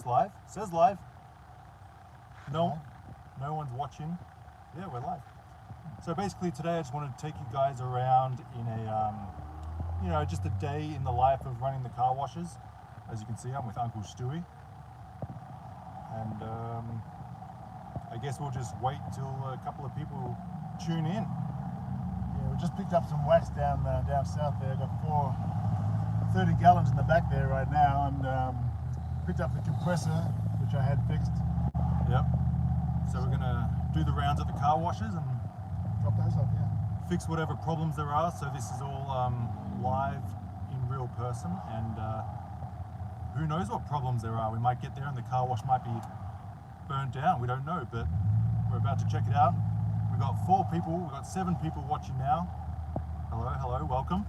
it's live. It says live. No one's watching. Yeah, we're live. So basically today I just wanted to take you guys around in a, just a day in the life of running the car washes. As you can see, I'm with Uncle Stewie. And I guess we'll just wait till a couple of people tune in. Yeah, we just picked up some wax down south there. Got 30 gallons in the back there right now, and picked up the compressor, which I had fixed. Yep. So we're gonna do the rounds at the car washes and drop those off, yeah. Fix whatever problems there are. So this is all live in real person, and who knows what problems there are. We might get there and the car wash might be burned down. We don't know, but we're about to check it out. We've got 4 people. We've got 7 people watching now. Hello, welcome.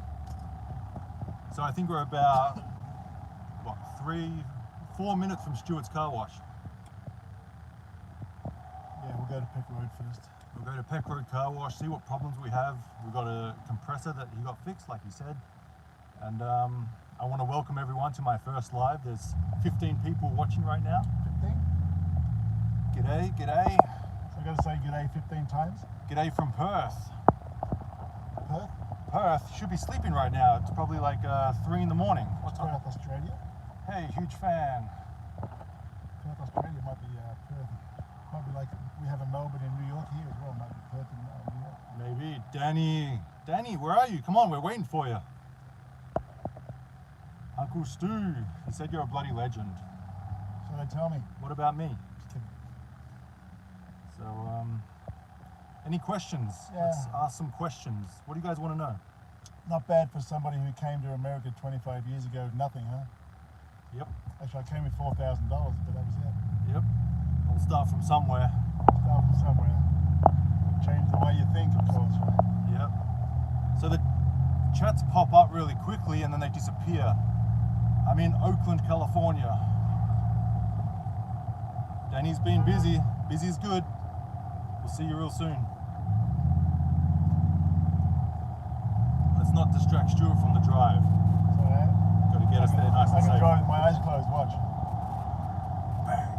So I think we're about, 4 minutes from Stuart's car wash. Yeah, we'll go to Peck Road first. We'll go to Peck Road car wash, see what problems we have. We've got a compressor that he got fixed, like he said. And I want to welcome everyone to my first live. There's 15 people watching right now. 15? G'day. So I got to say g'day 15 times? G'day from Perth. Perth? Perth should be sleeping right now. It's probably like 3 in the morning. What's Perth, Australia? Hey, huge fan. Perth, Australia might be Perth. Might be like we have a Melbourne in New York here as well. Might be Perth in New York. Maybe. Danny, where are you? Come on, we're waiting for you. Uncle Stu, he said you're a bloody legend. So they tell me. What about me? Just kidding. So, any questions? Yeah. Let's ask some questions. What do you guys want to know? Not bad for somebody who came to America 25 years ago with nothing, huh? Yep. Actually, I came with $4,000, but that was it. Yep. We'll start from somewhere. Start from somewhere. Change the way you think, of course, right? Yep. So the chats pop up really quickly and then they disappear. I'm in Oakland, California. Danny's been busy. Busy's good. We'll see you real soon. Let's not distract Stuart from the drive. Got to get us there nice and safe. I can drive with my eyes closed, watch. Bang.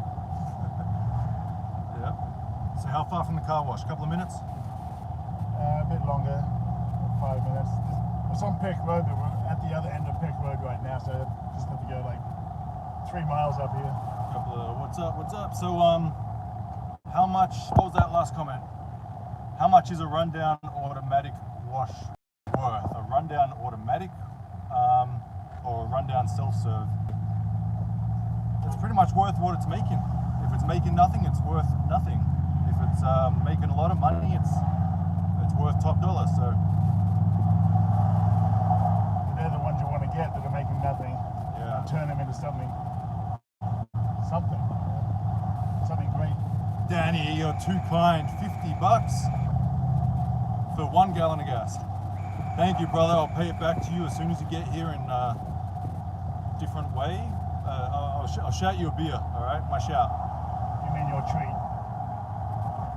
Yep. So how far from the car wash? A couple of minutes? A bit longer, 5 minutes. It's on Peck Road, but we're at the other end of Peck Road right now, so I just have to go like 3 miles up here. What's up? So how much, what was that last comment? How much is a rundown automatic wash worth? A rundown automatic or a rundown self-serve? It's pretty much worth what it's making. If it's making nothing, it's worth nothing. If it's making a lot of money, it's worth top dollar. So they're the ones you want to get that are making nothing. Yeah. And turn them into something great. Danny, you're too kind. $50 for 1 gallon of gas. Thank you, brother. I'll pay it back to you as soon as you get here in a different way. I'll shout you a beer, all right? My shout. You mean your treat?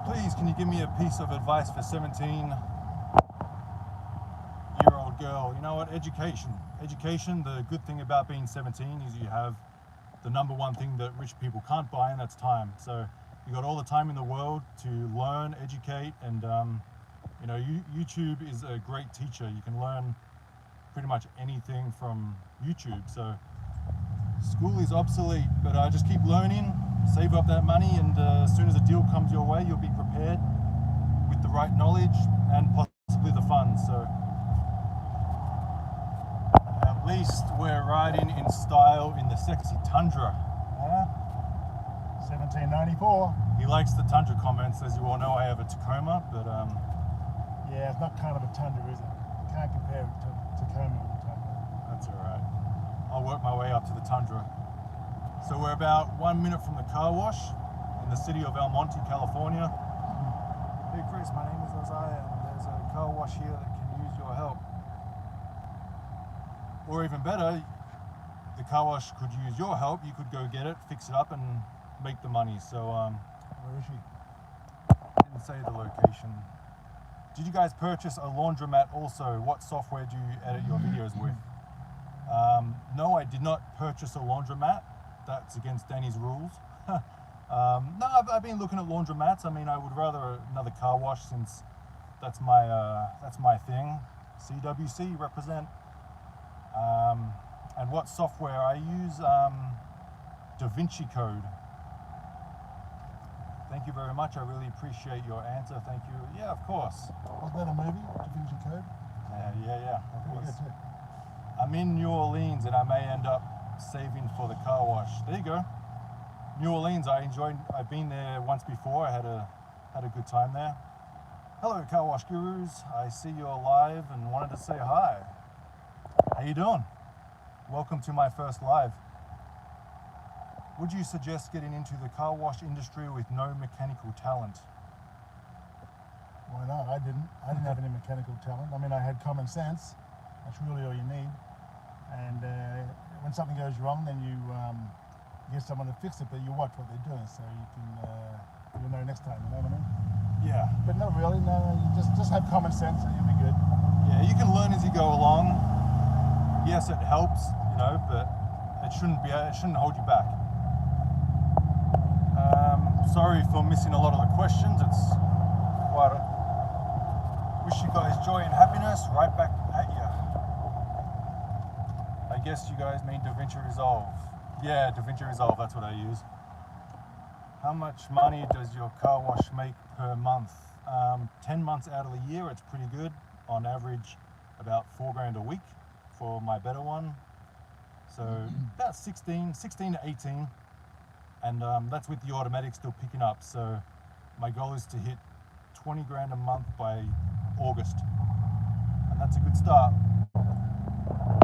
Please, can you give me a piece of advice for 17-year-old girl? You know what? Education. Education, the good thing about being 17 is you have the number one thing that rich people can't buy, and that's time. So you got all the time in the world to learn, educate, and YouTube is a great teacher. You can learn pretty much anything from YouTube. So school is obsolete, but just keep learning, save up that money, and as soon as a deal comes your way, you'll be prepared with the right knowledge and possibly the funds. So at least we're riding in style in the sexy Tundra. 1794. He likes the Tundra comments. As you all know, I have a Tacoma, but yeah, it's not kind of a Tundra, is it? You can't compare it to Tacoma with a Tundra. That's all right. I'll work my way up to the Tundra. So we're about 1 minute from the car wash in the city of El Monte, California. Hey Chris, my name is Isaiah, and there's a car wash here that can use your help. Or even better, the car wash could use your help. You could go get it, fix it up, and make the money. So where is she? Didn't say the location. Did you guys purchase a laundromat also? What software do you edit your videos with? No, I did not purchase a laundromat. that's against Danny's rules. No, I've been looking at laundromats. I mean, I would rather another car wash since that's my thing. CWC represent. And what software I use? DaVinci Code. Thank you very much. I really appreciate your answer. Thank you. Yeah, of course. Wasn't that a movie, DaVinci Code? Yeah. Of Pretty course. good too. I'm in New Orleans and I may end up saving for the car wash. There you go. New Orleans, I've been there once before. I had a good time there. Hello, car wash gurus. I see you're live and wanted to say hi. How you doing? Welcome to my first live. Would you suggest getting into the car wash industry with no mechanical talent? Why not? I didn't have any mechanical talent. I mean, I had common sense. That's really all you need. And when something goes wrong, then you get someone to fix it, but you watch what they're doing, so you can you'll know next time. You know what I mean? Yeah. But not really. No, you just have common sense, and you'll be good. Yeah, you can learn as you go along. Yes, it helps, but it shouldn't hold you back. Sorry for missing a lot of the questions. It's quite wish you guys joy and happiness. Right back at you. I guess you guys mean DaVinci Resolve. Yeah, DaVinci Resolve, that's what I use. How much money does your car wash make per month? 10 months out of the year, it's pretty good. On average, about $4,000 a week for my better one. So about 16 to 18. And that's with the automatic still picking up. So my goal is to hit 20 grand a month by August. And that's a good start.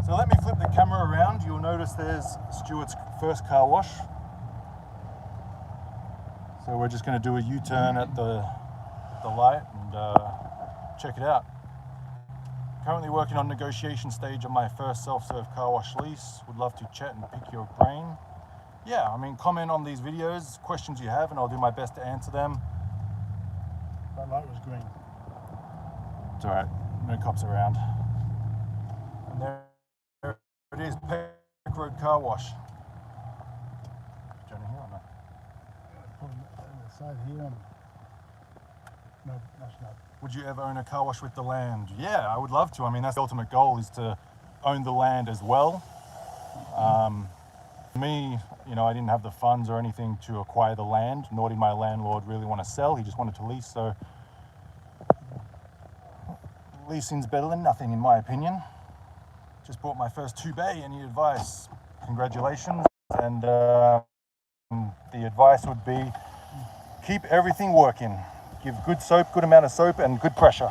So let me flip the camera around. You'll notice there's Stuart's first car wash. So we're just going to do a U-turn at the light and check it out. Currently working on negotiation stage of my first self-serve car wash lease. Would love to chat and pick your brain. Yeah, I mean, comment on these videos, questions you have, and I'll do my best to answer them. That light was green. It's all right, no cops around. And there it is, Peck Road Car Wash. Do you want to hear or not? Put it on the side here. No, that's not. Would you ever own a car wash with the land? Yeah, I would love to. I mean, that's the ultimate goal, is to own the land as well. For me, I didn't have the funds or anything to acquire the land, nor did my landlord really want to sell. He just wanted to lease, so leasing's better than nothing, in my opinion. Just bought my first 2-bay. Any advice? Congratulations. And the advice would be, keep everything working. Give good soap, good amount of soap, and good pressure.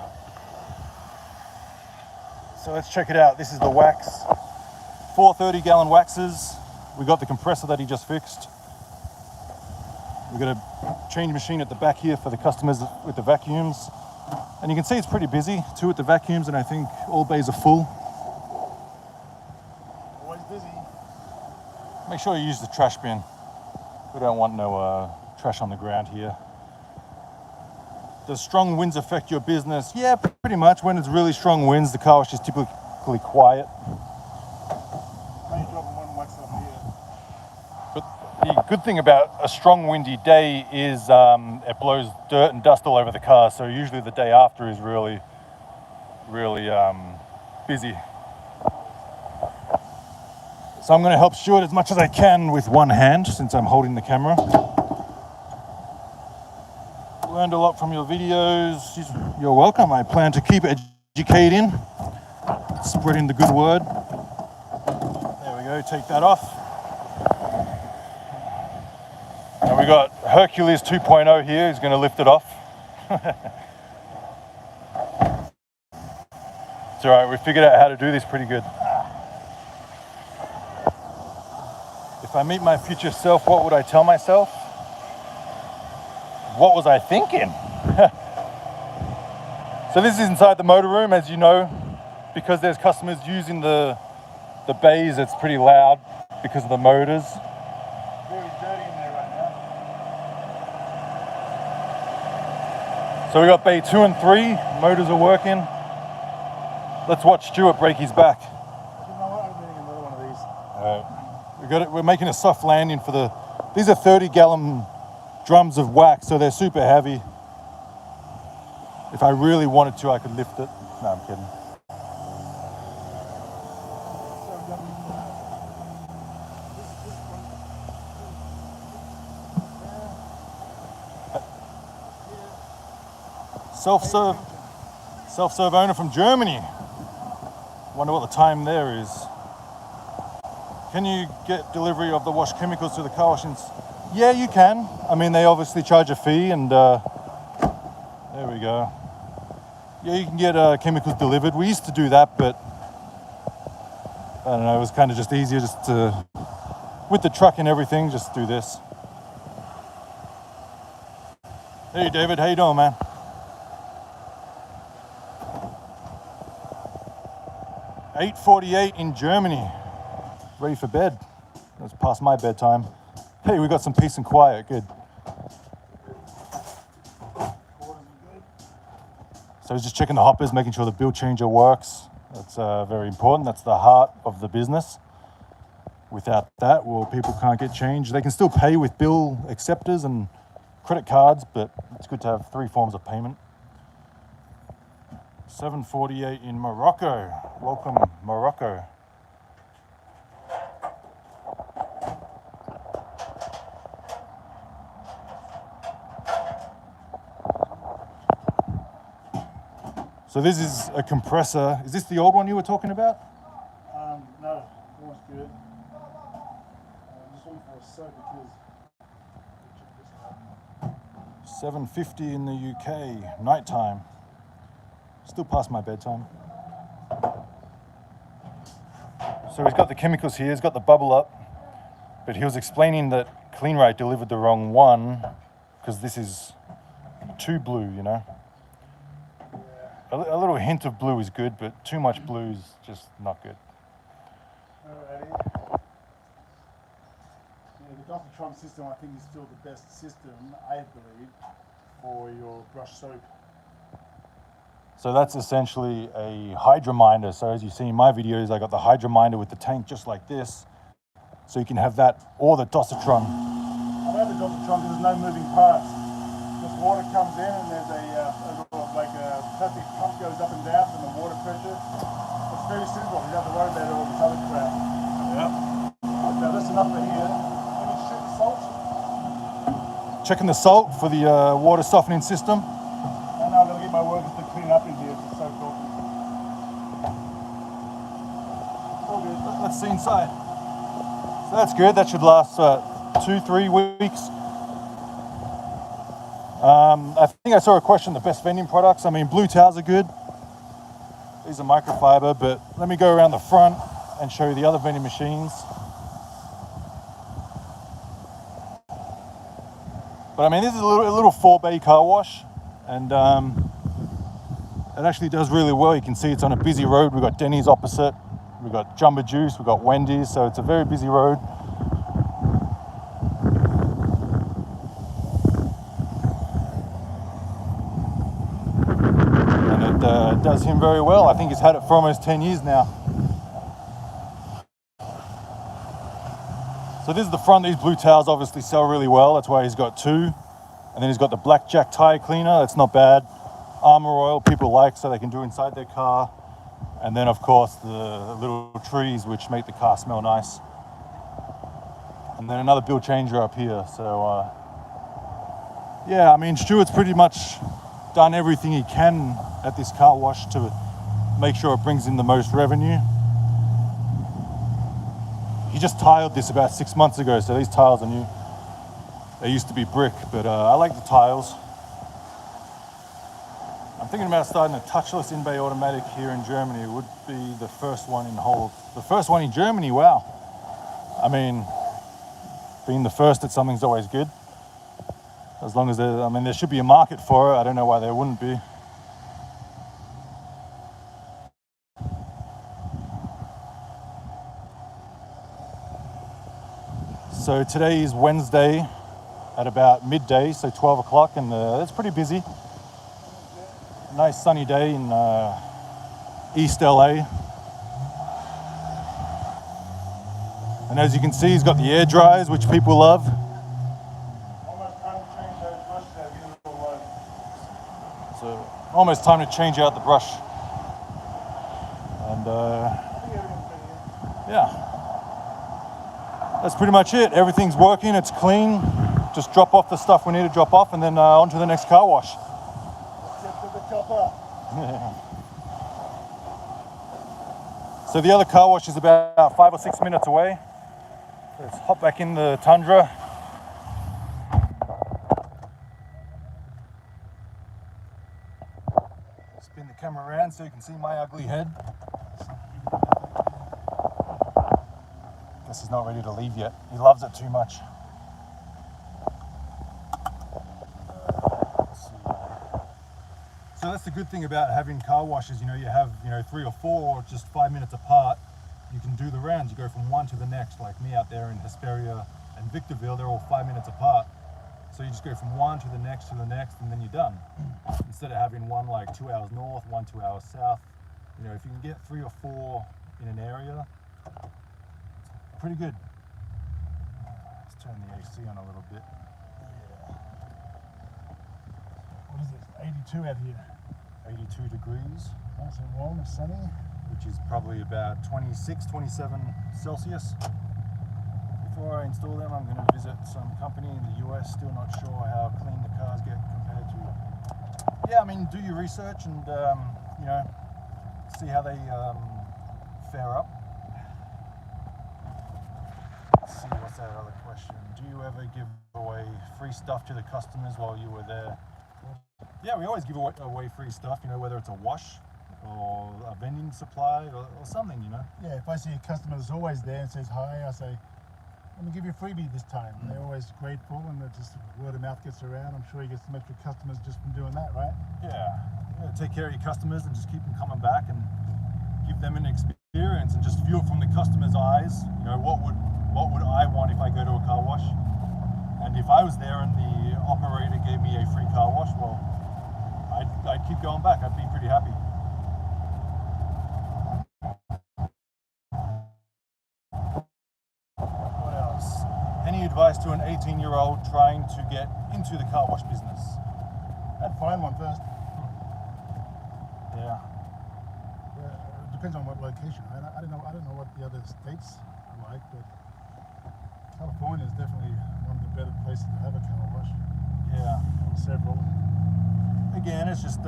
So let's check it out. This is the wax. 4 30-gallon waxes. We got the compressor that he just fixed. We've got a change machine at the back here for the customers with the vacuums. And you can see it's pretty busy. 2 at the vacuums, and I think all bays are full. Always busy. Make sure you use the trash bin. We don't want no trash on the ground here. Does strong winds affect your business? Yeah, pretty much. When it's really strong winds, the car wash is typically quiet. Only dropping one wax up here. But the good thing about a strong windy day is it blows dirt and dust all over the car. So usually the day after is really busy. So I'm going to help Stuart as much as I can with one hand, since I'm holding the camera. Learned a lot from your videos. You're welcome. I plan to keep educating, spreading the good word. There we go, take that off. And we got Hercules 2.0 here, he's going to lift it off. It's all right, we figured out how to do this pretty good. If I meet my future self, what would I tell myself? What was I thinking? So this is inside the motor room, as you know, because there's customers using the bays. It's pretty loud because of the motors. Very dirty in there right now. So we got bay 2 and 3. Motors are working. Let's watch Stuart break his back. You know what? I'm getting another one of these. We're making a soft landing for these are 30-gallon drums of wax, so they're super heavy. If I really wanted to, I could lift it. No, I'm kidding. Self-serve owner from Germany. Wonder what the time there is. Can you get delivery of the wash chemicals to the car wash? Yeah, you can. I mean, they obviously charge a fee, and there we go. Yeah, you can get chemicals delivered. We used to do that, but I don't know, it was kind of just easier just to, with the truck and everything, just do this. Hey, David, how you doing, man? $8:48 in Germany. Ready for bed. It's past my bedtime. Hey, we got some peace and quiet. Good. So just checking the hoppers, making sure the bill changer works. That's very important. That's the heart of the business. Without that, well, people can't get change. They can still pay with bill acceptors and credit cards, but it's good to have 3 forms of payment. 7:48 in Morocco. Welcome, Morocco. So this is a compressor. Is this the old one you were talking about? No, that one's good. I'm just looking for a soap because... 7:50 in the UK, nighttime. Still past my bedtime. So he's got the chemicals here, he's got the bubble up, but he was explaining that CleanRite delivered the wrong one because this is too blue, you know. A little hint of blue is good, but too much blue is just not good. Alrighty. Yeah, the Dr. system I think is still the best system, I believe, for your brush soap. So that's essentially a hydrominder. So as you see in my videos, I got the hydrominder with the tank just like this. So you can have that or the Dosatron. I love the Dosatron because there's no moving parts. Just water comes in and there's like a plastic pump goes up and down from the water pressure. It's very simple. You don't have to worry about all this other crap. Yep. Now that's enough for here. Let me shoot the salt. Checking the salt for the water softening system. And now I'm going to get my workers to clean up in here. It's so cool. All good. Let's see inside. So that's good. That should last 2-3 weeks. I think I saw a question, the best vending products. I mean, blue towels are good. These are microfiber, but let me go around the front and show you the other vending machines. But I mean, this is a little 4-bay car wash, and it actually does really well. You can see it's on a busy road. We've got Denny's opposite. We've got Jumbo Juice. We've got Wendy's. So it's a very busy road. It does him very well. I think he's had it for almost 10 years now. So this is the front. These blue towels obviously sell really well. That's why he's got 2. And then he's got the blackjack tire cleaner. That's not bad. Armor oil people like, so they can do inside their car. And then of course the little trees which make the car smell nice. And then another bill changer up here. So yeah, I mean, Stuart's pretty much done everything he can at this car wash to make sure it brings in the most revenue. He just tiled this about 6 months ago, so these tiles are new. They used to be brick, but I like the tiles. I'm thinking about starting a touchless in-bay automatic here in Germany. It would be the first one in the whole, the first one in Germany, wow. I mean, being the first at something's always good. As long as there should be a market for it. I don't know why there wouldn't be. So today is Wednesday at about midday, so 12 o'clock, and it's pretty busy. Nice sunny day in East LA. And as you can see, he's got the air dryers, which people love. Almost time to change those brushes out, get a little low. So almost time to change out the brush. And I think everyone's been here. yeah, that's pretty much it. Everything's working, it's clean. Just drop off the stuff we need to drop off and then on to the next car wash. Let's get to the chopper. So the other car wash is about 5 or 6 minutes away. Let's hop back in the Tundra. Spin the camera around so you can see my ugly head. Guess he's not ready to leave yet. He loves it too much. So that's the good thing about having car washes. You know, you have 3 or 4 just 5 minutes apart. You can do the rounds. You go from one to the next. Like me out there in Hesperia and Victorville, they're all 5 minutes apart. So you just go from one to the next, and then you're done. Instead of having one like 2 hours north, one 2 hours south. You know, if you can get 3 or 4 in an area, it's pretty good. Let's turn the AC on a little bit. What is this? 82 out here. 82 degrees. Nice and warm and sunny. Which is probably about 26, 27 Celsius. Before I install them, I'm going to visit some company in the US. Still not sure how clean the cars get compared to... Yeah, I mean, do your research and, see how they fare up. Let's see, what's that other question? Do you ever give away free stuff to the customers while you were there? Yeah, we always give away free stuff, whether it's a wash or a vending supply or something, Yeah, if I see a customer that's always there and says hi, I say, let me give you a freebie this time. And they're always grateful, and just word of mouth gets around. I'm sure you get some extra customers just from doing that, right? Yeah, take care of your customers and just keep them coming back and give them an experience and just feel from the customer's eyes, what would I want if I go to a car wash? And if I was there and the operator gave me a free car wash, well, I'd keep going back. I'd be pretty happy. What else? Any advice to an 18-year-old trying to get into the car wash business? I'd find one first. Yeah. It depends on what location. I don't know what the other states are like, but California is definitely one of the better places to have a car wash. Yeah. Several. Again, it's just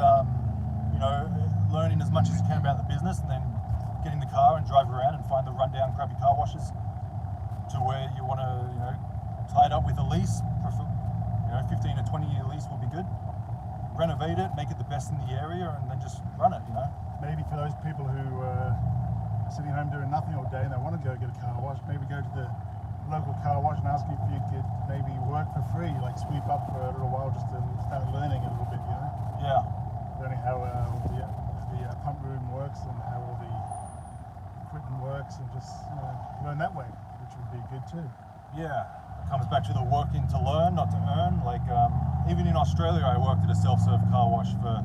learning as much as you can about the business, and then getting the car and drive around and find the rundown crappy car washes to where you want to tie it up with a lease. 15 to 20 year lease will be good. Renovate it, make it the best in the area, and then just run it. Maybe for those people who are sitting home doing nothing all day and they want to go get a car wash, maybe go to the local car wash and ask if you could maybe work for free, like sweep up for a little while just to start learning a little bit, Yeah. Learning how the pump room works and how all the equipment works, and just learn that way, which would be good too. Yeah. It comes back to the working to learn, not to earn. Like even in Australia, I worked at a self-serve car wash for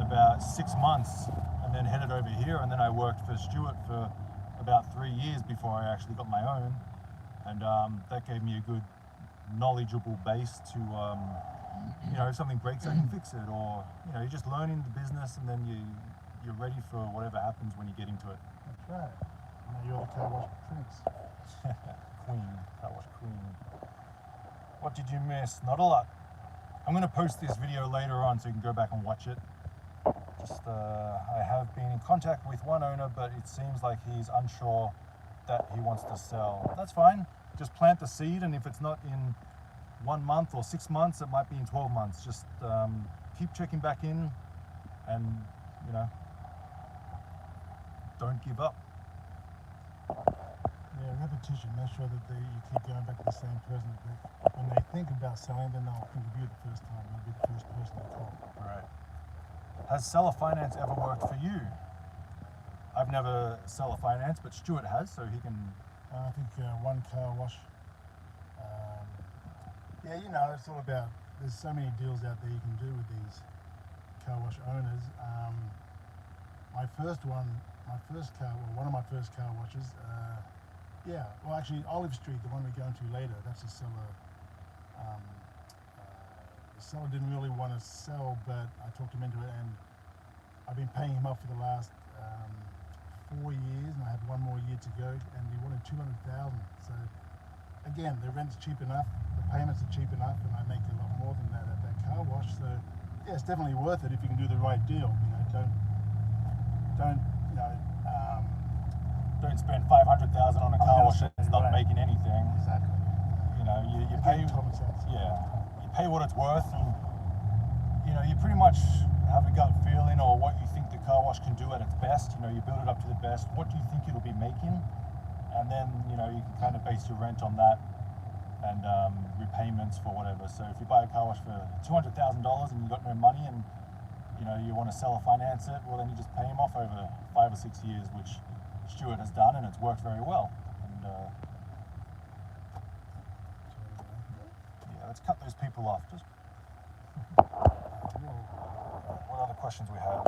about 6 months, and then headed over here, and then I worked for Stewart for about 3 years before I actually got my own. And that gave me a good knowledgeable base to, if something breaks, I can fix it, or you're just learning the business, and then you're ready for whatever happens when you get into it. That's right. You're the car wash prince. Queen, car wash queen. What did you miss? Not a lot. I'm going to post this video later on so you can go back and watch it. Just, I have been in contact with one owner, but it seems like he's unsure that he wants to sell. That's fine. Just plant the seed, and if it's not in 1 month or 6 months, it might be in 12 months. Just keep checking back in, and don't give up. Yeah, repetition. Make sure that you keep going back to the same person. When they think about selling, then they'll think of you the first time. You'll be the first person they call. Right. Has seller finance ever worked for you? I've never seller finance, but Stuart has, so he can... I think one car wash. It's all about... There's so many deals out there you can do with these car wash owners. One of my first car washes, Yeah, well, actually, Olive Street, the one we're going to later, that's a seller. The seller didn't really want to sell, but I talked him into it, and I've been paying him off for the last 4 years, and I have one more year to go, and he wanted $200,000. So again, the rent's cheap enough, the payments are cheap enough, and I make a lot more than that at that car wash. So yeah, it's definitely worth it if you can do the right deal. Don't Don't spend $500,000 on a car wash that's not right. making anything. Exactly. You pay. Common sense. Yeah, you pay what it's worth, and you pretty much have a gut feeling or what you think the car wash can do at its best. You build it up to the best. What do you think it'll be making? And then you can kind of base your rent on that and repayments for whatever. So if you buy a car wash for $200,000 and you've got no money and you want to sell or finance it, well then you just pay him off over 5 or 6 years, which Stuart has done, and it's worked very well. And yeah, let's cut those people off. Just what other questions we have?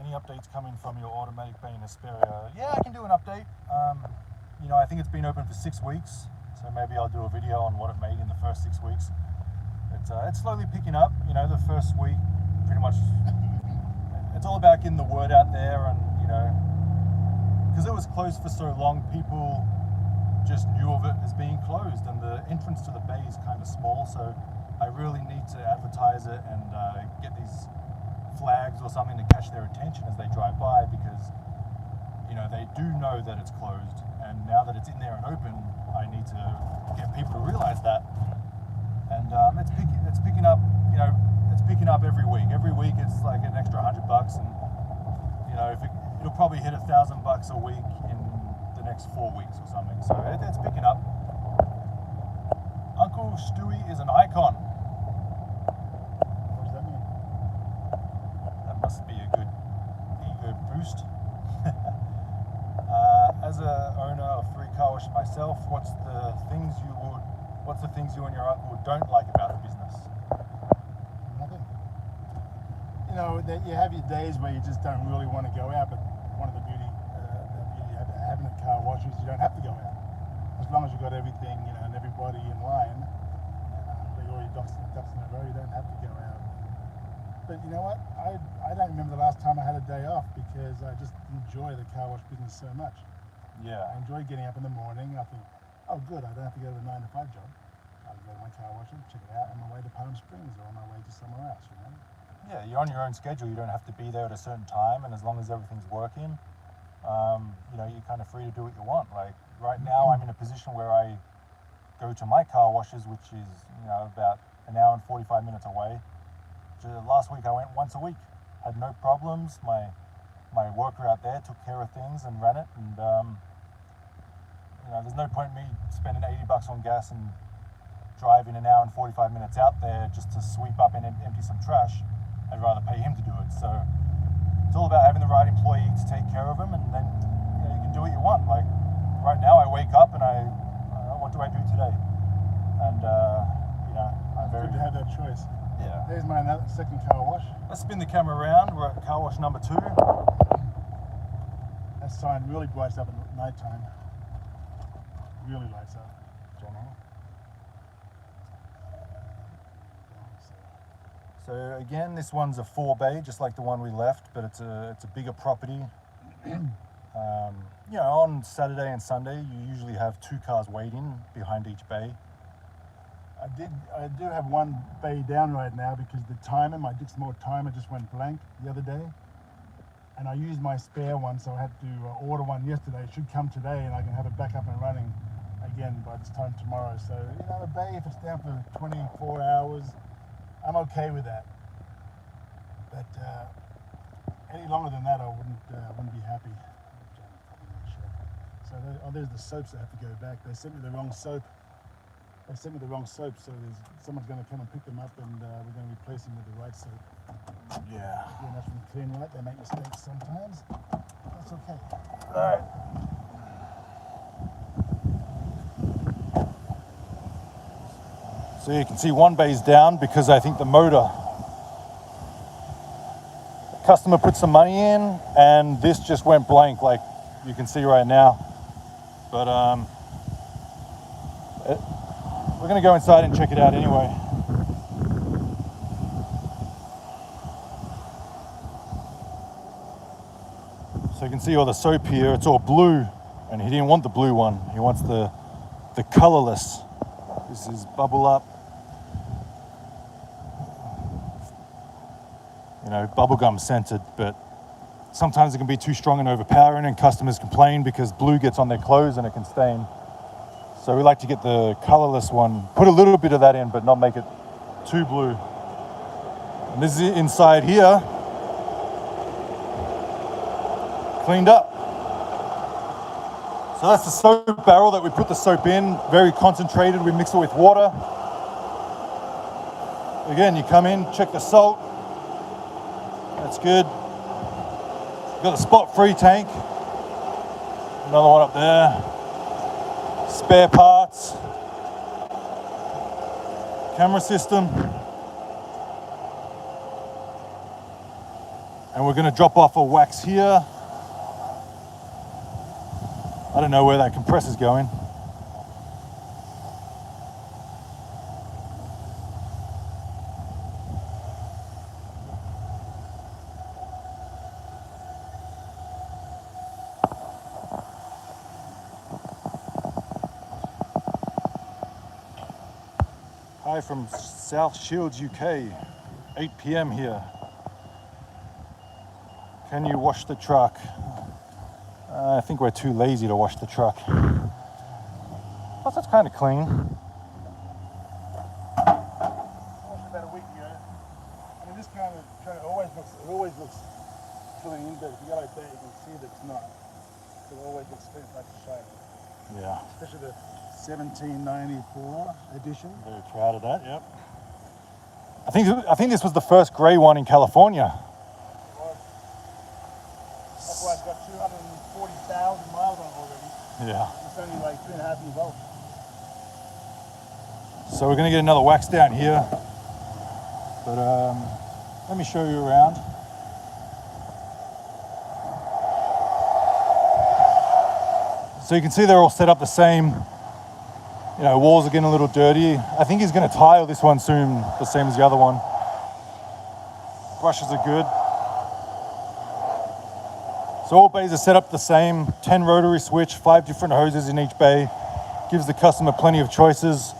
Any updates coming from your automatic bay in Hesperia? Yeah, I can do an update. I think it's been open for 6 weeks, so maybe I'll do a video on what it made in the first 6 weeks. It's slowly picking up. The first week, pretty much, it's all about getting the word out there, and because it was closed for so long, people just knew of it as being closed, and the entrance to the bay is kind of small, so I really need to advertise it and get these flags or something to catch their attention as they drive by, because they do know that it's closed, and now that it's in there and open, I need to get people to realize that. And it's picking up. It's picking up every week. Every week it's like an extra $100, and it'll probably hit $1,000 a week in the next 4 weeks or something. So it's picking up. Uncle Stewie is an icon. What does that mean? That must be a good ego boost. As a owner of 3 car washes myself, what's the things you and your uncle don't like about the business? Nothing. That you have your days where you just don't really want to go out, but one of the beauty of having a car wash is you don't have to go out. As long as you've got everything, and everybody in line, all your ducks in a row, you don't have to go out. But you know what? I don't remember the last time I had a day off, because I just enjoy the car wash business so much. Yeah. I enjoy getting up in the morning. I think, oh good, I don't have to go to the 9 to 5 job. I can go to my car wash and check it out on my way to Palm Springs or on my way to somewhere else, Yeah, you're on your own schedule. You don't have to be there at a certain time, and as long as everything's working, you're kind of free to do what you want. Like right now, I'm in a position where I go to my car washes, which is about an hour and 45 minutes away. Last week I went once a week, had no problems. My worker out there took care of things and ran it, and there's no point in me spending $80 on gas and driving an hour and 45 minutes out there just to sweep up and empty some trash. I'd rather pay him to do it. So it's all about having the right employee to take care of him, and then you can do what you want. Like right now, I wake up and what do I do today? And I'm very good to have that choice. Yeah. There's my second car wash. Let's spin the camera around. We're at car wash number 2. That sign really brights up at night time. Really lights up. So again, this one's a 4-bay, just like the one we left, but it's a bigger property. On Saturday and Sunday, you usually have 2 cars waiting behind each bay. I do have one bay down right now because the timer, my Dixmoor timer, just went blank the other day, and I used my spare one, so I had to order one yesterday. It should come today, and I can have it back up and running again by this time tomorrow. So a bay, if it's down for 24 hours, I'm okay with that. But any longer than that, I wouldn't be happy. So there's the soaps that have to go back. They sent me the wrong soap. So someone's going to come and pick them up, and we're going to replace them with the right soap. Yeah. Again, that's from Clean Light. They make mistakes sometimes. That's okay. All right. So you can see one bay's down because I think the customer put some money in, and this just went blank. Like you can see right now. But we're going to go inside and check it out anyway. So you can see all the soap here, it's all blue, and he didn't want the blue one, he wants the colorless. This is bubble up, you know, bubblegum scented, but sometimes it can be too strong and overpowering, and customers complain because blue gets on their clothes and it can stain. So we like to get the colorless one, put a little bit of that in, but not make it too blue. And this is inside here, cleaned up. So that's the soap barrel that we put the soap in, very concentrated. We mix it with water. Again, you come in, check the salt. That's good. Got the spot-free tank. Another one up there. Spare parts. Camera system. And we're going to drop off a wax here. I don't know where that compressor's going. Hi from South Shields, UK. 8 p.m. here. Can you wash the truck? I think we're too lazy to wash the truck. Plus, it's kind of clean. About a week ago. I mean, this kind of truck always looks clean, but if you go like that, you can see that it's not. It always looks clean, like a shame. Yeah. Especially the 1794 edition. Very proud of that. Yep. I think this was the first grey one in California. That's why it's got 240,000 miles on it already. Yeah. It's only like 3.5 years old. So we're going to get another wax down here. But let me show you around. So you can see they're all set up the same. You know, walls are getting a little dirty. I think he's going to tile this one soon, the same as the other one. Brushes are good. So all bays are set up the same, 10 rotary switch, 5 different hoses in each bay. Gives the customer plenty of choices.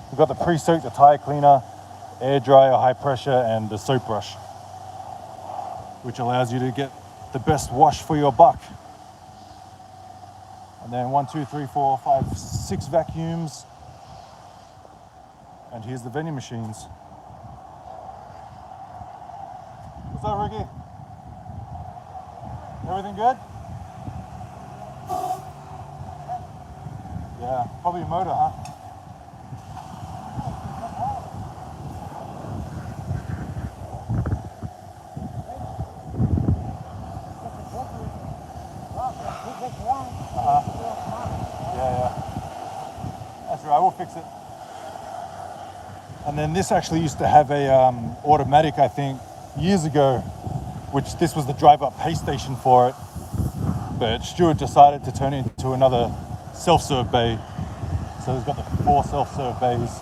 We've got the pre-soak, the tire cleaner, air dryer, high pressure, and the soap brush, which allows you to get the best wash for your buck. And then 1, 2, 3, 4, 5, 6 vacuums. And here's the vending machines. What's up, Ricky? Everything good? Yeah, probably a motor, huh? Yeah. That's right, we'll fix it. And then this actually used to have a automatic, I think, years ago, which this was the drive-up pay station for it. But Stuart decided to turn it into another self-serve bay. So it's got the 4 self-serve bays.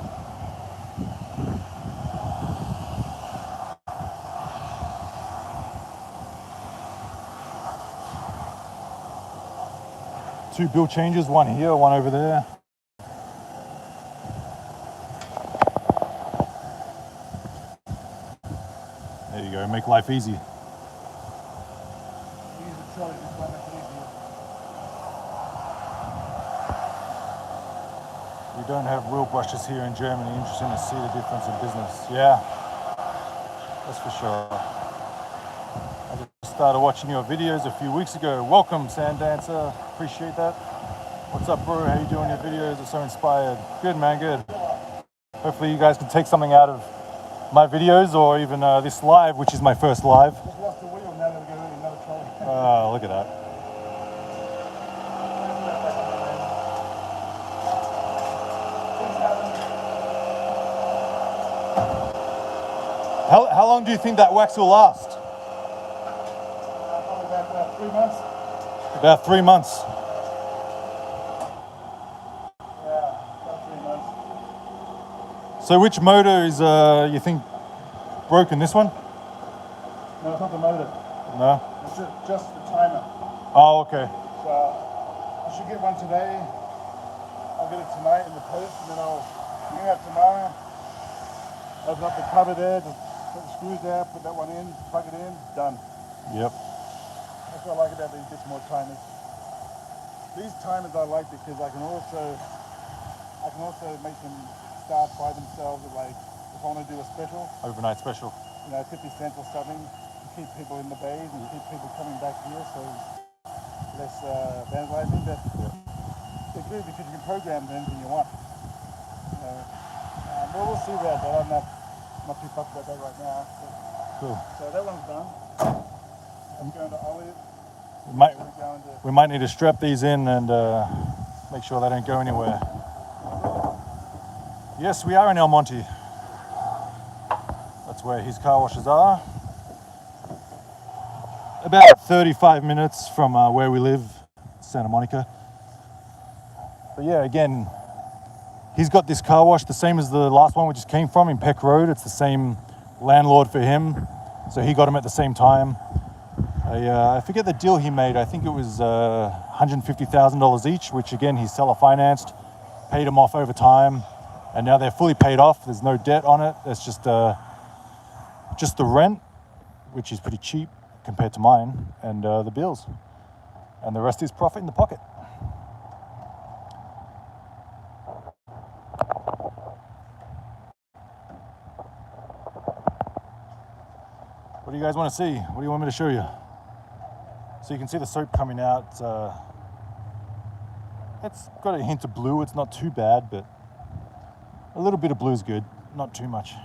Two bill changes, one here, one over there. There you go, make life easy. Use the trolley, just make it easier. We don't have wheel brushes here in Germany. Interesting to see the difference in business. Yeah, that's for sure. I just started watching your videos a few weeks ago. Welcome, Sand Dancer. Appreciate that. What's up, bro? How you doing? Your videos are so inspired. Good, man, good. Hopefully you guys can take something out of my videos or even this live, which is my first live. Just lost the wheel, now they're going to another trolley. Oh, look at that. How long do you think that wax will last? Probably about 3 months. About 3 months. Yeah, about 3 months. So which motor is, you think, broken? This one? No, it's not the motor. No? It's just the timer. Oh, okay. So I should get one today. I'll get it tonight in the post, and then I'll hang out tomorrow. Open up the cover there, just put the screws there, put that one in, plug it in, done. Yep. That's what I like about these bits more timers. These timers I like because I can also make them start by themselves. Like if I want to do a special, Overnight special. 50 cents or something, to keep people in the bays and keep people coming back here, so less vandalizing. But they're good because you can program anything you want. Well, we'll see about that. I'm not too fussed about that right now. Cool. So that one's done. I'm going to Olive. We might need to strap these in and make sure they don't go anywhere. Yes, we are in El Monte. That's where his car washes are. About 35 minutes from where we live, Santa Monica. But yeah, again, he's got this car wash the same as the last one we just came from in Peck Road. It's the same landlord for him, so he got him at the same time. I forget the deal he made. I think it was $150,000 each, which again, he's seller financed, paid him off over time, and now they're fully paid off. There's no debt on it. It's just the rent, which is pretty cheap compared to mine, and the bills. And the rest is profit in the pocket. What do you guys want to see? What do you want me to show you? So you can see the soap coming out. It's got a hint of blue. It's not too bad, but a little bit of blue is good. Not too much. I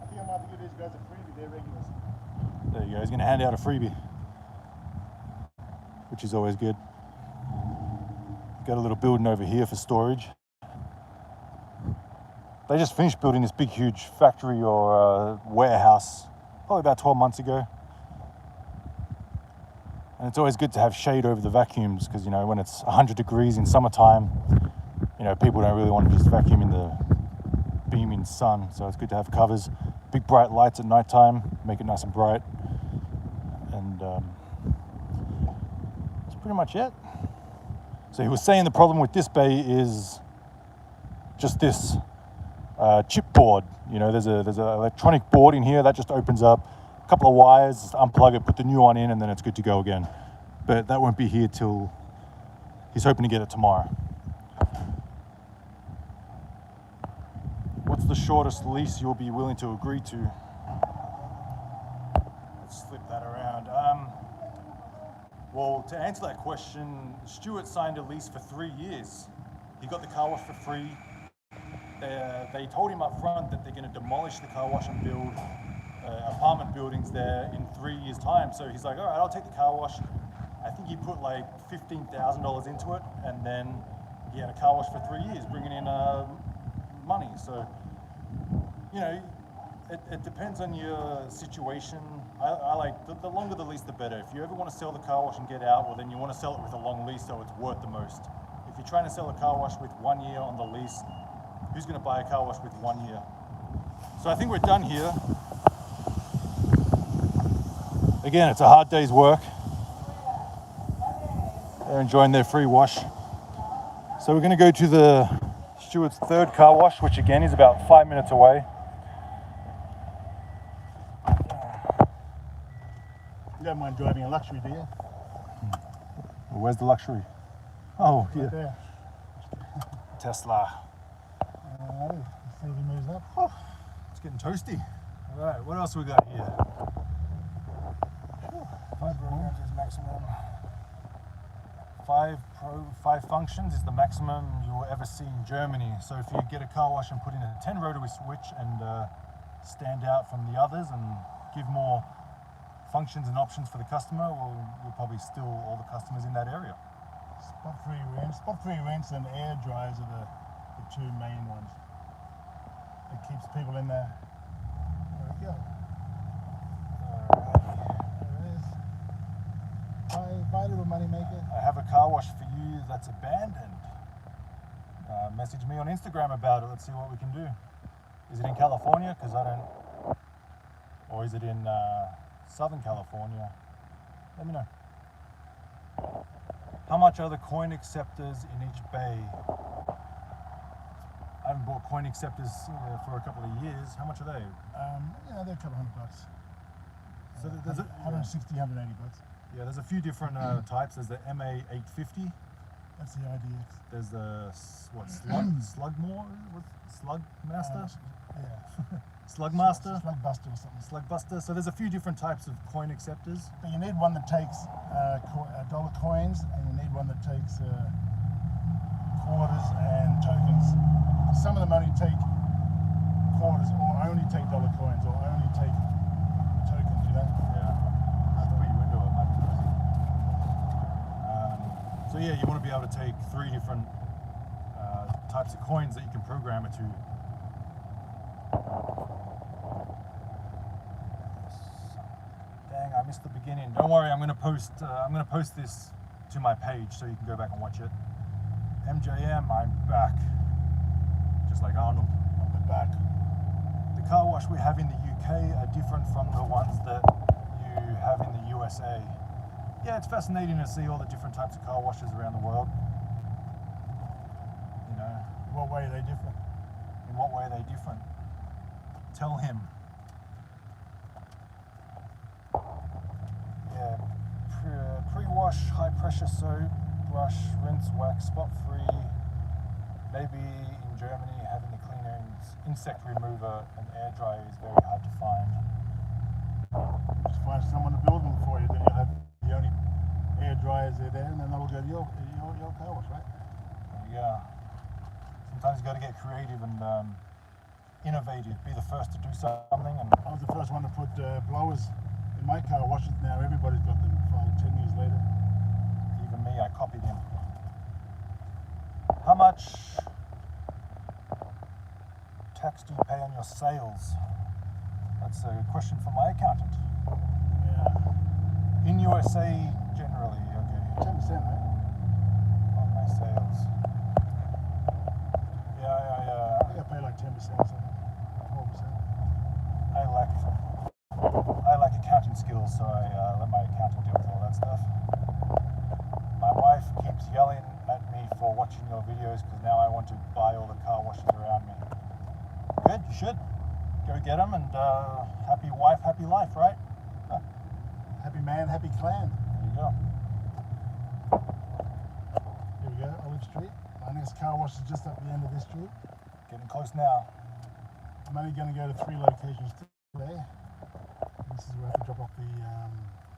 think I might have to give these guys a freebie. They're regulars. There you go. He's going to hand out a freebie, which is always good. Got a little building over here for storage. They just finished building this big, huge factory or warehouse probably about 12 months ago. And it's always good to have shade over the vacuums because, when it's 100 degrees in summertime, people don't really want to just vacuum in the beaming sun. So it's good to have covers. Big bright lights at nighttime, make it nice and bright. And that's pretty much it. So he was saying the problem with this bay is just this. Chipboard, there's an electronic board in here that just opens up, a couple of wires, just unplug it, put the new one in, and then it's good to go again. But that won't be here till he's hoping to get it tomorrow. What's the shortest lease you'll be willing to agree to? Let's flip that around. Well, to answer that question, Stuart signed a lease for 3 years. He got the car wash for free. They told him up front that they're going to demolish the car wash and build apartment buildings there in 3 years' time. So he's like, all right, I'll take the car wash. I think he put like $15,000 into it, and then he had a car wash for 3 years, bringing in money. So, it depends on your situation. I like, the longer the lease, the better. If you ever want to sell the car wash and get out, well, then you want to sell it with a long lease so it's worth the most. If you're trying to sell a car wash with 1 year on the lease, who's going to buy a car wash with 1 year? So I think we're done here. Again, it's a hard day's work. They're enjoying their free wash. So we're going to go to the Stuart's third car wash, which again is about 5 minutes away. You don't mind driving a luxury, do you? Well, where's the luxury? Oh, Right yeah. there. Tesla. Let's see if he moves up. Oh, It's getting toasty. All right, what else we got here? 5 programs is maximum. Five functions is the maximum you will ever see in Germany. So if you get a car wash and put in a 10 rotary switch and stand out from the others and give more functions and options for the customer, well, you'll probably steal all the customers in that area. Spot-free rinse and air dryers are the two main ones. It keeps people in there. There we go. All Buy a little money maker. I have a car wash for you that's abandoned. Message me on Instagram about it. Let's see what we can do. Is it in California? Because I don't. Or is it in Southern California? Let me know. How much are the coin acceptors in each bay? I haven't bought coin acceptors for a couple of years. How much are they? Yeah, they're a couple $100. So there's a, 160, 180 bucks. yeah, there's a few different types. There's the MA 850. That's the IDX. There's the Slugmore, Slugmaster, Yeah. Slugmaster, Slugbuster or something. Slugbuster. So there's a few different types of coin acceptors. But you need one that takes dollar coins, and you need one that takes quarters and tokens. Some of them only take quarters, or only take dollar coins, or only take tokens. You know. Yeah. Just put your window up, might be noisy. So yeah, you want to be able to take 3 different types of coins that you can program it to. Dang, I missed the beginning. Don't worry, I'm gonna post this to my page so you can go back and watch it. MJM, I'm back. Just like Arnold, I'm back. The car wash we have in the UK are different from the ones that you have in the USA. Yeah, it's fascinating to see all the different types of car washes around the world. You know, What way are they different? in what way are they different? Tell him. Yeah, pre-wash, high pressure soap, brush, rinse, wax, spot free. Maybe in Germany having the cleaner insect remover and air dryer is very hard to find. Just find someone to build them for you, then you'll have the only air dryers are there, and then they'll go to your car wash, right? Yeah. Sometimes you got to get creative and innovative. Be the first to do something. And I was the first one to put blowers in my car washes. Now everybody's got them 5 or 10 years later. even me, I copied him. How much tax do you pay on your sales? That's a question for my accountant. Yeah. In USA, generally, okay. 10%, right? On my sales. Yeah. I think I pay like 10% or something. 12%. I lack accounting skills, so I let my accountant deal with all that stuff. My wife keeps yelling at me for watching your videos because now I want to buy all the car washes around me. Good, you should. Go get them and happy wife, happy life, right? Happy man, happy clan. There you go. Here we go, Olive Street. Our next car wash is just up the end of this street. Getting close now. I'm only going to go to 3 locations today. This is where I have to drop off the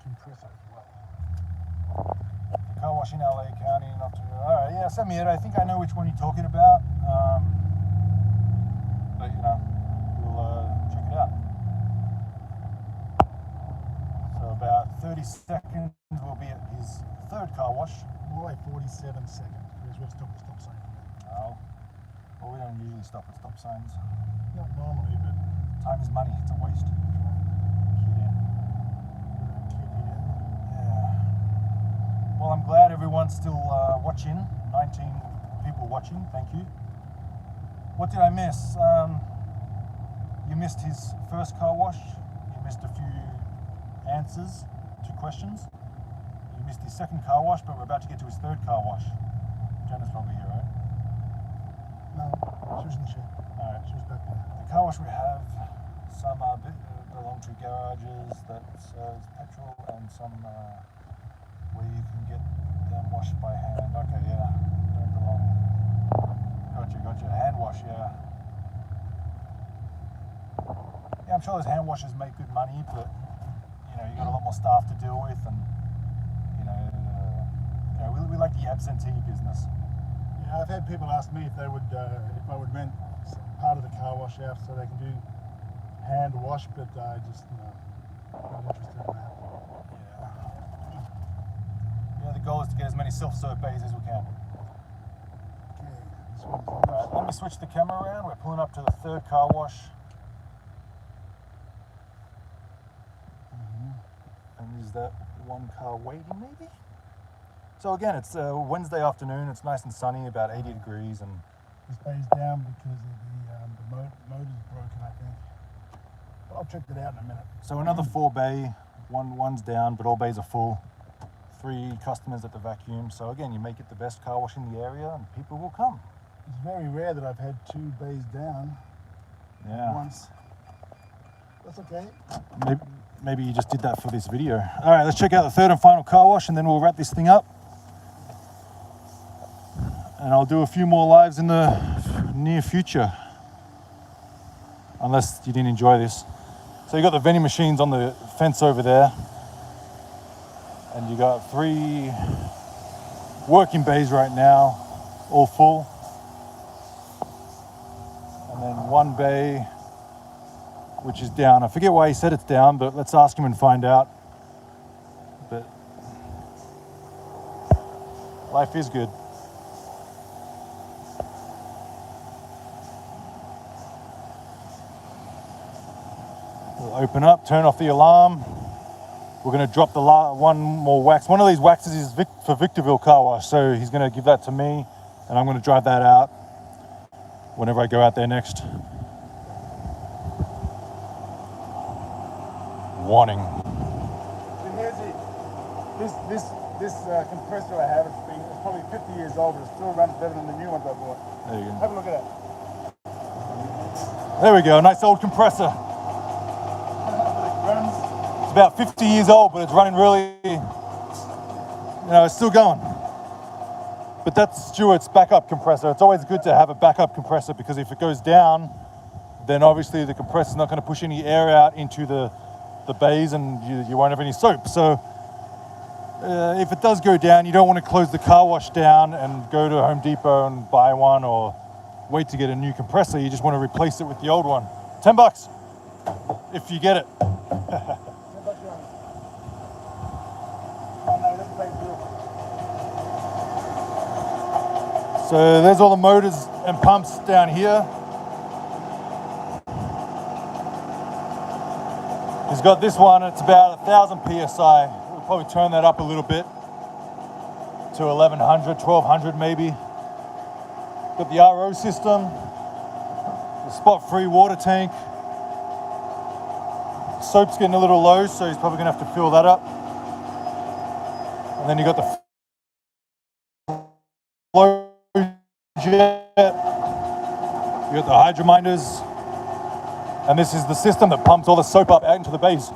compressor as well. The car wash in LA County, not too. Alright, yeah, send me it. I think I know which one you're talking about. But you know, we'll check it out. So about 30 seconds we'll be at his 3rd car wash. More like 47 seconds because we'll stop at stop sign. Oh. Well, we don't usually stop at stop signs. Not normally, but Time is money, it's a waste. Yeah. Well, I'm glad everyone's still watching. 19 people watching, thank you. What did I miss? You missed his first car wash. You missed a few answers to questions. You missed his 2nd car wash, but we're about to get to his 3rd car wash. Jenna's probably here, right? no, she was in the shed. Alright. She was back there. The car wash we have, some belong to garages that serves petrol, and some where you can get them washed by hand. Okay, yeah, don't belong. Gotcha. Hand wash, yeah. Yeah, I'm sure those hand washers make good money, but you know, you got a lot more staff to deal with, and we like the absentee business. Yeah, I've had people ask me if they would, if I would rent part of the car wash out so they can do hand wash, but I just not interested in that. Yeah, the goal is to get as many self-serve bays as we can. Okay, this one's Alright, let me switch the camera around. We're pulling up to the 3rd car wash. And is that one car waiting maybe. So again, it's a Wednesday afternoon. It's nice and sunny, about 80 degrees, and This bay's down because of the motor's broken, I think. But I'll check that out in a minute. so another 4 bay. One's down, but all bays are full. 3 customers at the vacuum. So again, you make it the best car wash in the area, and people will come. It's very rare that I've had 2 bays down Yeah. once. That's okay. Maybe you just did that for this video. All right, let's check out the 3rd and final car wash, and then we'll wrap this thing up. And I'll do a few more lives in the near future, unless you didn't enjoy this. So you got the vending machines on the fence over there, and you got 3 working bays right now, all full, and then 1 bay which is down. I forget why he said it's down, but let's ask him and find out. But life is good. We'll open up, turn off the alarm. We're going to drop the one more wax. One of these waxes is for Victorville Car Wash, so he's going to give that to me, and I'm going to drive that out whenever I go out there next. Warning. So here's it. This compressor I have, it's probably 50 years old, but it still runs better than the new ones I bought. There you go. Have a look at that. There we go, nice old compressor. It runs. It's about 50 years old, but it's running really, it's still going. But that's Stuart's backup compressor. It's always good to have a backup compressor, because if it goes down, then obviously the compressor's not going to push any air out into the bays, and you won't have any soap. So if it does go down, you don't want to close the car wash down and go to Home Depot and buy one, or wait to get a new compressor. You just want to replace it with the old one. $10 if you get it. So there's all the motors and pumps down here. He's got this one, it's about 1,000 PSI. We'll probably turn that up a little bit to 1,100, 1,200 maybe. Got the RO system, the spot-free water tank. Soap's getting a little low, so he's probably gonna have to fill that up. And then you got the flow jet. You got the hydrominders. And this is the system that pumps all the soap up out into the bays.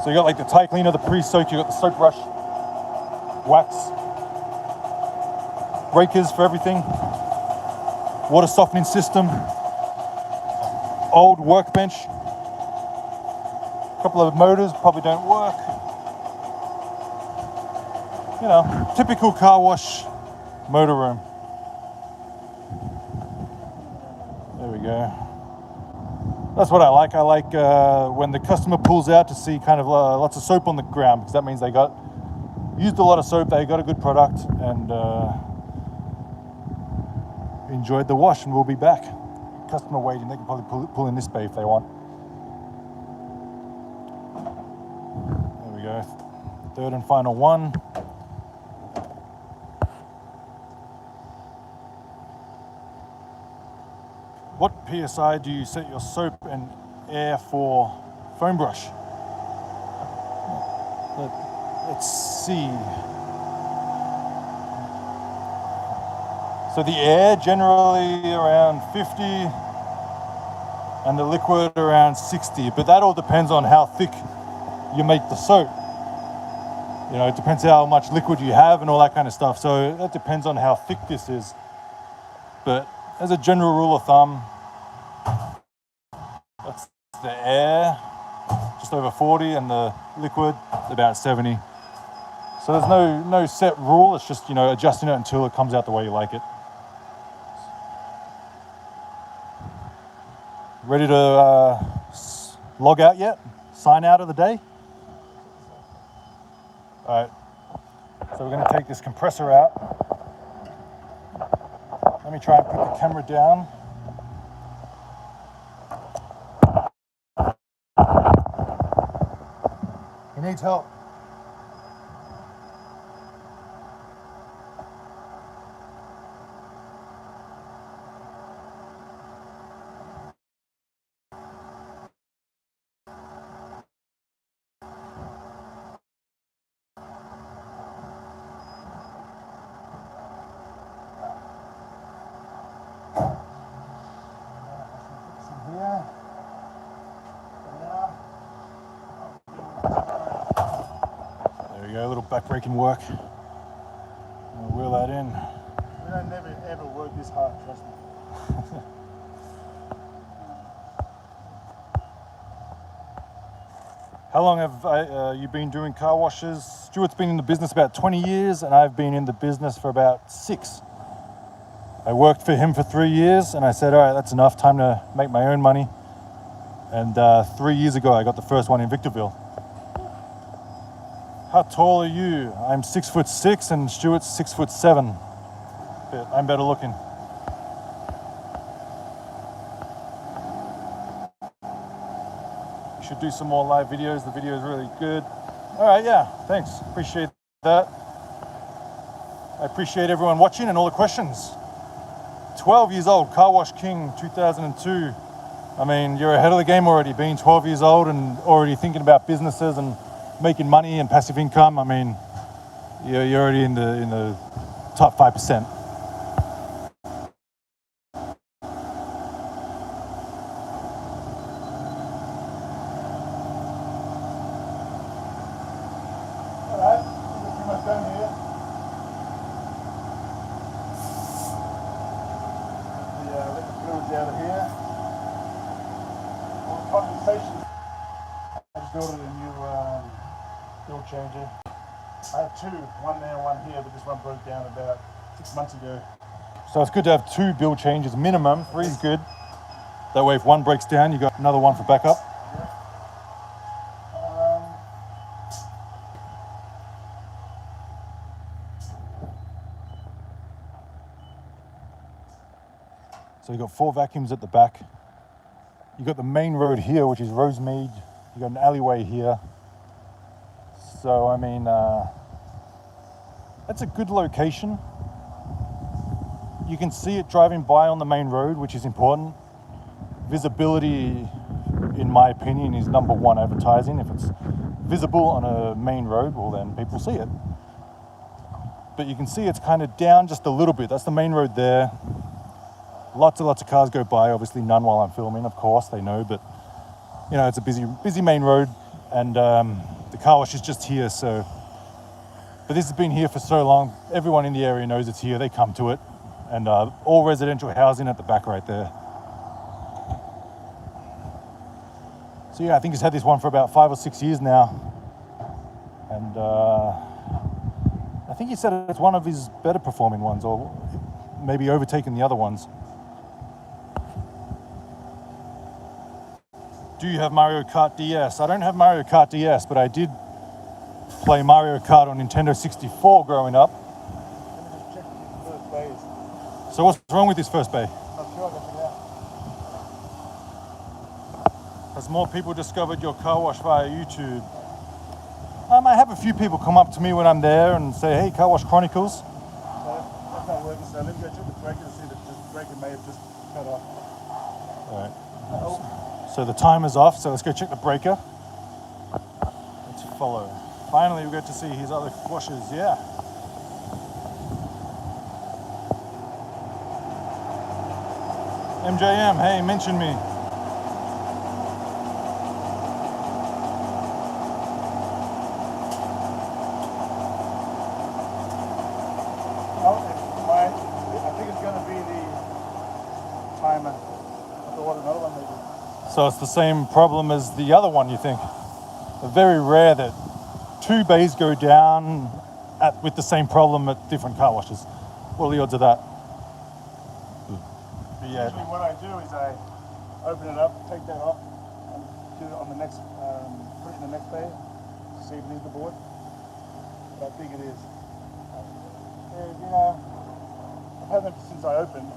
So you got like the tie cleaner, the pre-soak, you got the soap brush, wax, breakers for everything, water softening system, old workbench, a couple of motors probably don't work. Typical car wash motor room. There we go. That's what I like. I like when the customer pulls out to see kind of lots of soap on the ground, because that means they used a lot of soap, they got a good product, and enjoyed the wash, and we'll be back. Customer waiting, they can probably pull in this bay if they want. There we go. 3rd and final one. What PSI do you set your soap and air for foam brush? Let's see. So the air generally around 50 and the liquid around 60, but that all depends on how thick you make the soap. It depends how much liquid you have and all that kind of stuff. So that depends on how thick this is. But as a general rule of thumb, that's the air, just over 40, and the liquid, about 70. So there's no set rule, it's just, adjusting it until it comes out the way you like it. Ready to log out yet? Sign out of the day? All right, so we're gonna take this compressor out. Let me try and put the camera down. needs help. There we go, a little back braking work. I'll wheel that in. We don't never ever work this hard, trust me. How long have you been doing car washes? Stuart's been in the business about 20 years and I've been in the business for about 6. I worked for him for 3 years and I said, all right, that's enough, time to make my own money. And 3 years ago, I got the first one in Victorville. How tall are you? I'm 6'6" and Stuart's 6'7". But I'm better looking. We should do some more live videos. The video is really good. All right, yeah, thanks. Appreciate that. I appreciate everyone watching and all the questions. 12 years old, Car Wash King 2002. I mean, you're ahead of the game already, being 12 years old and already thinking about businesses and making money and passive income. I mean, you're already in the top 5%. Out of here. All the condensation. I just ordered a new fuel changer. I have 2, one there and one here, but this one broke down about 6 months ago. So it's good to have 2 bill changes minimum. 3 is good. That way, if one breaks down, you got another one for backup. So you've got 4 vacuums at the back. You've got the main road here, which is Rosemead. You've got an alleyway here. So, I mean, that's a good location. You can see it driving by on the main road, which is important. Visibility, in my opinion, is number 1 advertising. If it's visible on a main road, well, then people see it. But you can see it's kind of down just a little bit. That's the main road there. Lots of cars go by, obviously none while I'm filming, of course, they know, but you know, it's a busy main road and the car wash is just here, so, but this has been here for so long, everyone in the area knows it's here, they come to it, and all residential housing at the back right there. So yeah, I think he's had this one for about 5 or 6 years now, and I think he said it's one of his better performing ones, or maybe overtaking the other ones. Do you have Mario Kart DS? I don't have Mario Kart DS, but I did play Mario Kart on Nintendo 64 growing up. Let me just check the first bays. So what's wrong with this first bay? Not sure, I got it out. Has more people discovered your car wash via YouTube? I have a few people come up to me when I'm there and say, hey, Car Wash Chronicles. So that's not working, so let me go check the breaker to see that the breaker may have just cut off. All right. So the timer's off, so let's go check the breaker. Let's follow. Finally, we get to see his other washers, yeah. MJM, hey, mention me. I think it's going to be the timer. I thought another one maybe. So it's the same problem as the other one, you think? Very rare that 2 bays go down with the same problem at different car washes. What are the odds of that? But yeah. Usually what I do is I open it up, take that off, and do it on the next, put it in the next bay, see if it is the board. But I think it is. You know, I've had them since I opened.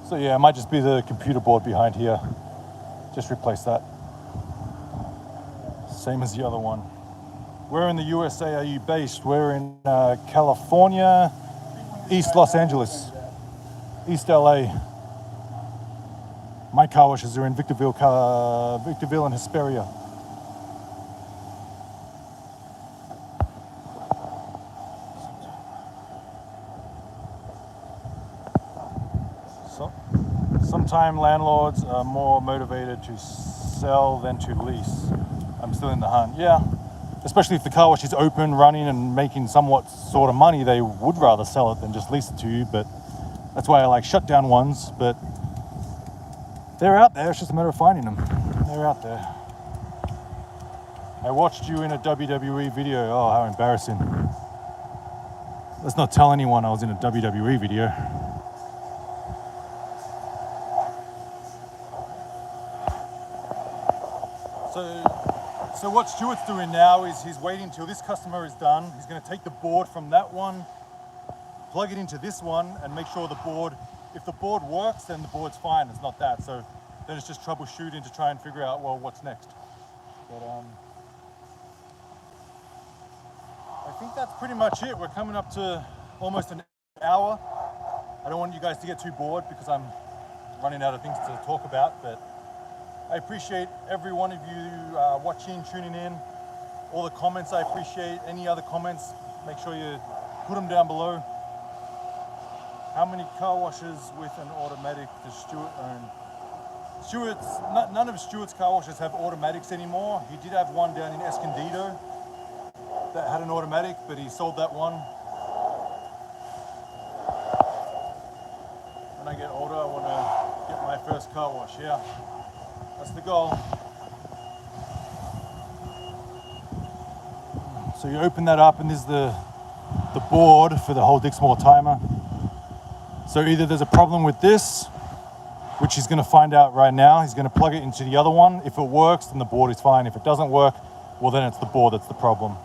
So yeah, it might just be the computer board behind here. Just replace that. Same as the other one. Where in the USA are you based? We're in California, East Los Angeles, East LA. My car washes are in Victorville and Hesperia. So, sometimes landlords are more motivated to sell than to lease. I'm still in the hunt. Yeah, especially if the car wash is open, running, and making somewhat sort of money, they would rather sell it than just lease it to you. But that's why I like shutdown ones. But they're out there. It's just a matter of finding them. They're out there. I watched you in a WWE video. Oh, how embarrassing. Let's not tell anyone I was in a WWE video. So what Stuart's doing now is he's waiting till this customer is done. He's going to take the board from that one, plug it into this one, and make sure the board, if the board works, then the board's fine. It's not that. So then it's just troubleshooting to try and figure out, well, what's next. But I think that's pretty much it. We're coming up to almost an hour. I don't want you guys to get too bored because I'm running out of things to talk about, but I appreciate every one of you watching, tuning in, all the comments I appreciate. Any other comments, make sure you put them down below. How many car washes with an automatic does Stuart own? None of Stuart's car washes have automatics anymore. He did have one down in Escondido that had an automatic, but he sold that one. When I get older, I want to get my first car wash, yeah. That's the goal. So you open that up and there's the board for the whole Dixmoor timer. So either there's a problem with this, which he's going to find out right now. He's going to plug it into the other one. If it works, then the board is fine. If it doesn't work, well, then it's the board that's the problem.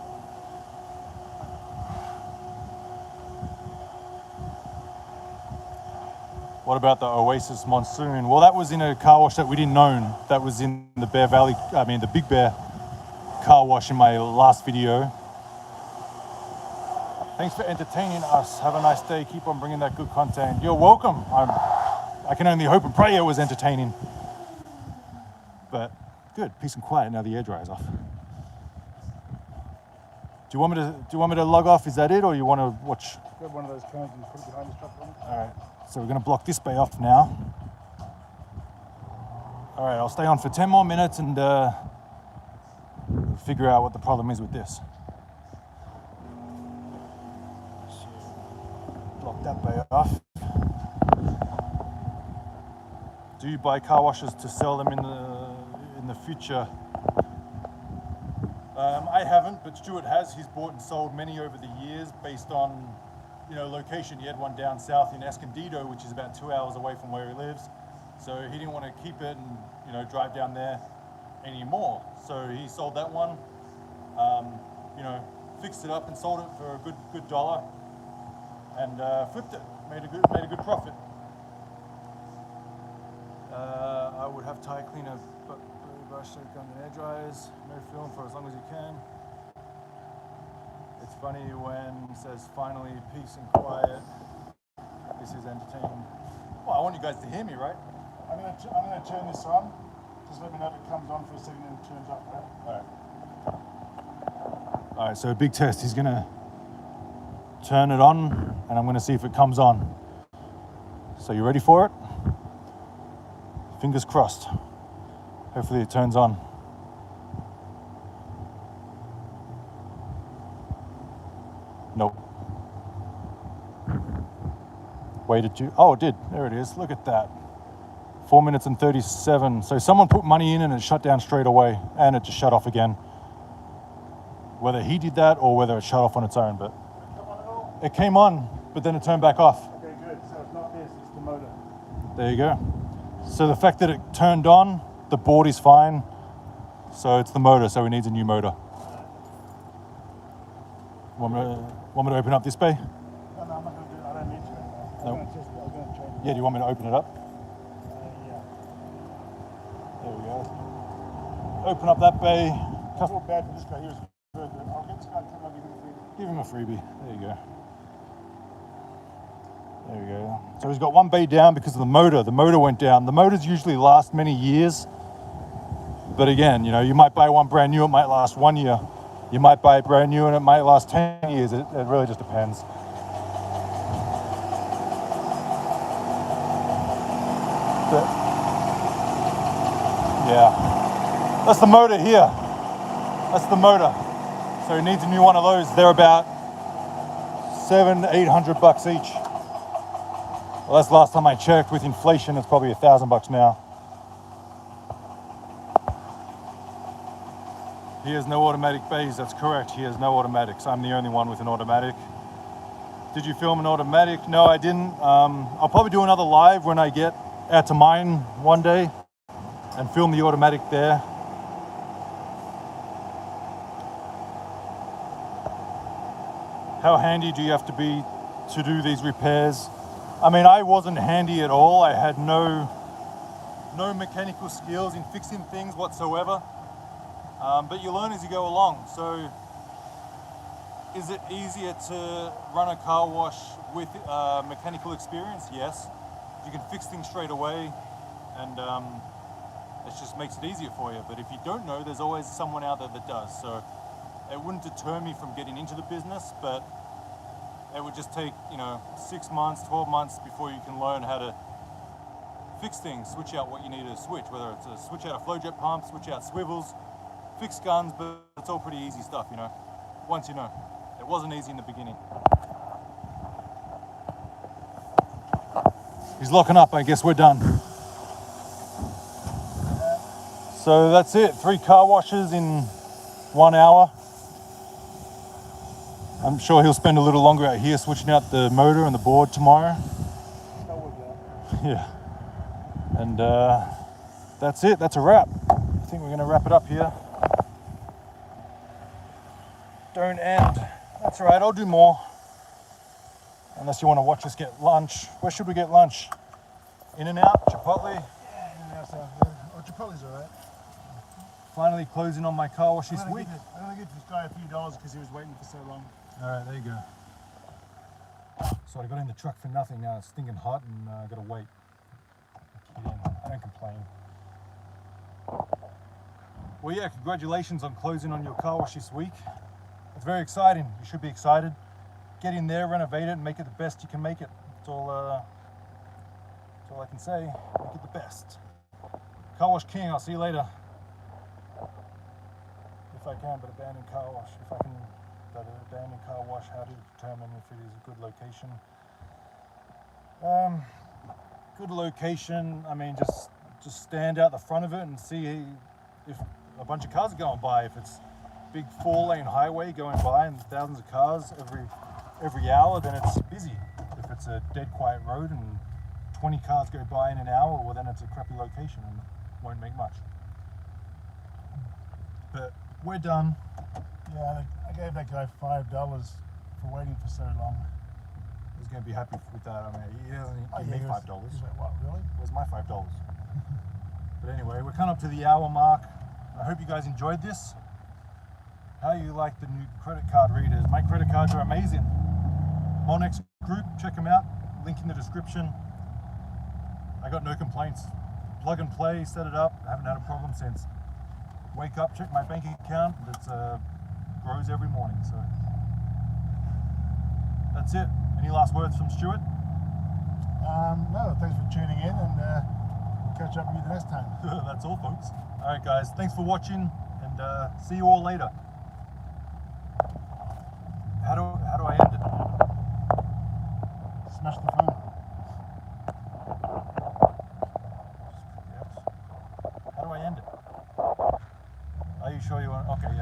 What about the Oasis Monsoon? Well, that was in a car wash that we didn't own. That was in the the Big Bear car wash in my last video. Thanks for entertaining us. Have a nice day. Keep on bringing that good content. You're welcome. I can only hope and pray it was entertaining. But good, peace and quiet now the air dryer's off. Do you want me to log off? Is that it, or you want to watch? Grab one of those cans and put it behind the truck. All right. So we're going to block this bay off now. All right, I'll stay on for 10 more minutes and figure out what the problem is with this. So block that bay off. Do you buy car washes to sell them in the future? I haven't, but Stuart has. He's bought and sold many over the years based on, location. He had one down south in Escondido, which is about 2 hours away from where he lives. So he didn't want to keep it and, drive down there anymore. So he sold that one, fixed it up and sold it for a good dollar and flipped it, made a good profit. I would have tire cleaner, but brush soak under air dryers, no film for as long as you can. It's funny when it says finally peace and quiet. This is entertaining. Well, I want you guys to hear me, right? I'm gonna turn this on. Just let me know if it comes on for a second and it turns off, right? All right, so a big test. He's gonna turn it on and I'm gonna see if it comes on. So you ready for it? Fingers crossed. Hopefully it turns on. Nope. Waited to, oh, it did. There it is. Look at that. 4 minutes and 37. So someone put money in and it shut down straight away and it just shut off again. Whether he did that or whether it shut off on its own, but it came on, but then it turned back off. Okay, good. So it's not this, it's the motor. There you go. So the fact that it turned on, the board is fine. So it's the motor, so it needs a new motor. Want me to open up this bay? No, I'm not going to do it. I don't need to. No. I'm going to change it. Yeah, do you want me to open it up? Yeah. There we go. Open up that bay feel bad for this guy. He was very good. I'll get this guy to come and give him a freebie. Give him a freebie. There you go. There we go. So he's got one bay down because of the motor. The motor went down. The motors usually last many years. But again, you know, you might buy one brand new, it might last 1 year. You might buy it brand new and it might last 10 years. It really just depends. But, yeah. That's the motor here. That's the motor. So he needs a new one of those. They're about $700-800 each. Well, that's the last time I checked. With inflation, it's probably $1,000 now. He has no automatic bays. That's correct. He has no automatics. I'm the only one with an automatic. Did you film an automatic? No, I didn't. I'll probably do another live when I get out to mine one day and film the automatic there. How handy do you have to be to do these repairs? I mean, I wasn't handy at all. I had no mechanical skills in fixing things whatsoever. But you learn as you go along. So is it easier to run a car wash with mechanical experience? Yes. You can fix things straight away, and it just makes it easier for you. But if you don't know, there's always someone out there that does. So it wouldn't deter me from getting into the business, but it would just take, 6 months, 12 months before you can learn how to fix things, switch out what you need to switch, whether it's a switch out a flow jet pump, switch out swivels, fix guns, but it's all pretty easy stuff, once you know. It wasn't easy in the beginning. He's locking up, I guess we're done. So that's it, 3 car washes in 1 hour. I'm sure he'll spend a little longer out here switching out the motor and the board tomorrow. Yeah. And that's it, that's a wrap. I think we're gonna wrap it up here. Don't end. That's all right, I'll do more. Unless you want to watch us get lunch. Where should we get lunch? In-N-Out? Chipotle? Yeah, In-N-Out's out there. Oh, Chipotle's all right. Finally closing on my car wash this week. I'm gonna give this guy a few dollars because he was waiting for so long. All right, there you go. So I got in the truck for nothing now. It's stinking hot and I gotta wait. I don't complain. Well, yeah, congratulations on closing on your car wash this week. It's very exciting. You should be excited. Get in there, renovate it, and make it the best you can make it. That's all I can say. Make it the best. Car Wash King, I'll see you later. If I can, but abandoned car wash. If I can, but abandoned car wash, how to determine if it is a good location. Good location, I mean, just stand out the front of it and see if a bunch of cars are going by. If it's big 4-lane highway going by and thousands of cars every hour, then it's busy. If it's a dead quiet road and 20 cars go by in an hour, well then it's a crappy location and won't make much. But we're done. Yeah, I gave that guy $5 for waiting for so long. He's going to be happy with that. I mean, he doesn't give me $5. He's like, what, really? Where's my $5? But anyway, we're coming up to the hour mark. I hope you guys enjoyed this. How you like the new credit card readers? My credit cards are amazing. Monex Group, check them out. Link in the description. I got no complaints. Plug and play, set it up. I haven't had a problem since. Wake up, check my bank account. It grows every morning. So that's it. Any last words from Stuart? No, thanks for tuning in, and we'll catch up with you the next time. That's all, folks. All right, guys. Thanks for watching, and see you all later. How do I end it? Smash the phone. How do I end it? Are you sure you want? Okay, yeah.